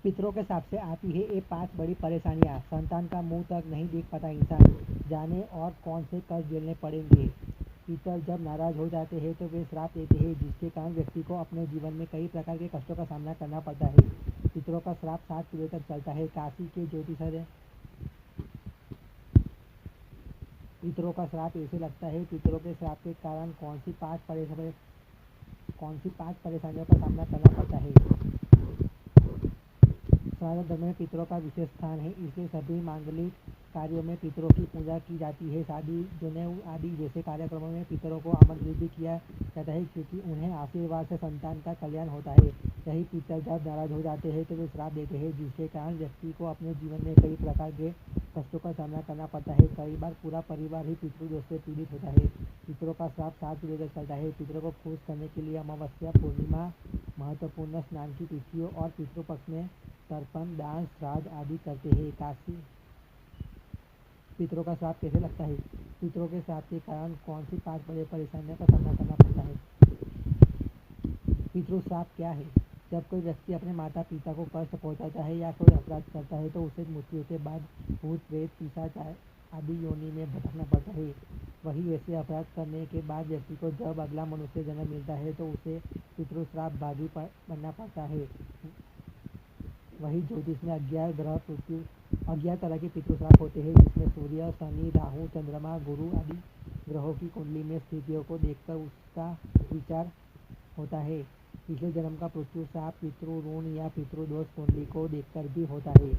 पितरों के हिसाब से आती है ये 5 बड़ी परेशानियां। संतान का मुंह तक नहीं देख पाता इंसान, जाने और कौन से कष्ट झेलने पड़ेंगे। पितर जब नाराज हो जाते हैं तो वे श्राप देते हैं, जिसके कारण व्यक्ति को अपने जीवन में कई प्रकार के कष्टों का सामना करना पड़ता है। पितरों का श्राप 7 पीढ़ियों तक चलता है। काशी के ज्योतिषर पितरों का श्राप ऐसे लगता है। पितरों के श्राप के कारण कौन सी 5 परेशानियों का सामना करना पड़ता है। सनातन धर्म में पितरों का विशेष स्थान है, इसलिए सभी मांगलिक कार्यों में पितरों की पूजा की जाती है। शादी, जनेऊ आदि जैसे कार्यक्रमों में पितरों को आमंत्रित भी किया जाता है, क्योंकि उन्हें आशीर्वाद से संतान का कल्याण होता है। यही पितर जब नाराज हो जाते हैं तो वे श्राप देते हैं, जिसके कारण व्यक्ति को अपने जीवन में कई प्रकार के कष्टों का सामना करना पड़ता है। कई बार पूरा परिवार ही पितृदोष से पीड़ित होता है। पितरों का श्राप 7 पीढ़ियों तक चलता है। पितरों को खुश करने के लिए अमावस्या, पूर्णिमा, महत्वपूर्ण स्नान की तिथियों और पितृपक्ष में तर्पण, दान, श्राद्ध आदि करते हैं। काशी पितरों का श्राप कैसे लगता है। पितरों के श्राप के कारण कौन सी 5 बड़े परेशानियों का सामना करना पड़ता है। पितृ श्राप क्या है। जब कोई व्यक्ति अपने माता पिता को कष्ट पहुंचाता है या कोई अपराध करता है तो उसे मृत्यु के बाद भूत, प्रेत, पिशाच आदि योनि में भटकना पड़ता है। वही ऐसे अपराध करने के बाद व्यक्ति को जब अगला मनुष्य जन्म मिलता है तो उसे पितृ श्राप भागी बनना पड़ता है। वही ज्योतिष में 11 तरह के पितृ श्राप होते हैं, जिसमें सूर्य, शनि, राहु, चंद्रमा, गुरु आदि ग्रहों की कुंडली में स्थितियों को देखकर उसका विचार होता है। पिछले जन्म का पितृ श्राप, पितृ ऋण या पितृ दोष कुंडली को देखकर भी होता है।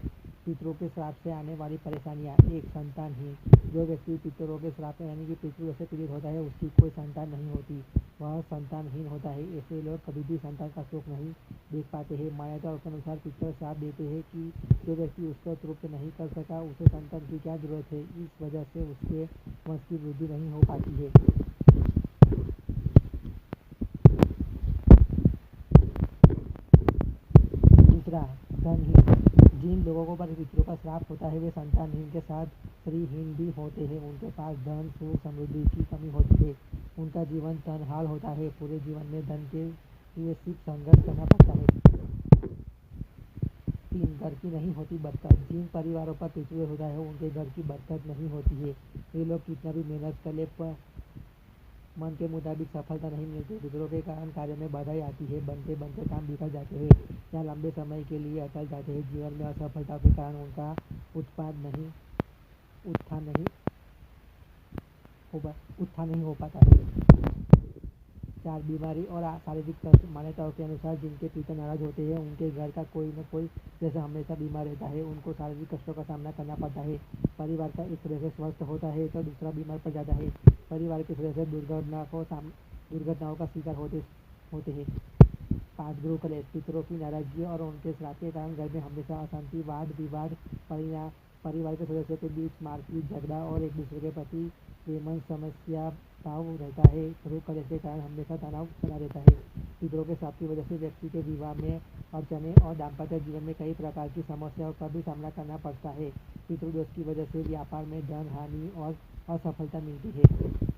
पितरों के श्राप से आने वाली परेशानियां। 1. संतानहीन। जो व्यक्ति पितरों के श्राप यानी कि पितृ से पीड़ित होता है उसकी कोई संतान नहीं होती, वह संतानहीन होता है। ऐसे लोग कभी भी संतान का सुख नहीं देख पाते हैं। मान्यताओं के अनुसार पितर श्राप देते हैं कि जो व्यक्ति उसको तृप्त नहीं कर सका उसे संतान की क्या जरूरत है, इस वजह से उसके वंश की वृद्धि नहीं हो पाती है। दूसरा, धनहीन। जिन लोगों पर पितरों का श्राप होता है वे संतानहीन के साथ श्रीहीन भी होते हैं। उनके पास धन, सुख, समृद्धि की कमी होती है। उनका जीवन तनहाल होता है। पूरे जीवन में धन के लिए सिर्फ संघर्ष करना पड़ता है। 3. घर की नहीं होती बरकत। जिन परिवारों पर पितृ होता है उनके घर की बरकत नहीं होती है। ये लोग कितना भी मेहनत कर ले पर मन के मुताबिक सफलता नहीं मिलती। पितरों के कारण कार्य में बाधाएं आती है। बनते बनते काम बिगड़ जाते हैं या लंबे समय के लिए अटल जाते हैं। जीवन में असफलता के कारण उनका उत्थान नहीं हो पाता है। 4. बीमारी और शारीरिक कष्ट। मान्यताओं के अनुसार जिनके पिता नाराज होते हैं उनके घर का कोई न कोई सदस्य हमेशा बीमार रहता है। उनको शारीरिक कष्टों का सामना करना पड़ता है। परिवार का एक सदस्य स्वस्थ होता है तो दूसरा बीमार पड़ जाता है। परिवार के सदस्य दुर्घटनाओं का शिकार होते हैं। 5. गृह कलेश। पितरों की नाराजगी और उनके श्राप के कारण घर में हमेशा अशांति, वाद विवाद, परिवार के सदस्यों के बीच मारपीट, झगड़ा और एक दूसरे के प्रति प्रेम समस्या भाव रहता है। गृह कलेश के कारण हमेशा तनाव बना रहता है। पितरों के श्राप की वजह से व्यक्ति के विवाह में अड़चने और दाम्पत्य जीवन में कई प्रकार की समस्याओं का भी सामना करना पड़ता है। पितृदोष की वजह से व्यापार में धन हानि और असफलता मिलती है।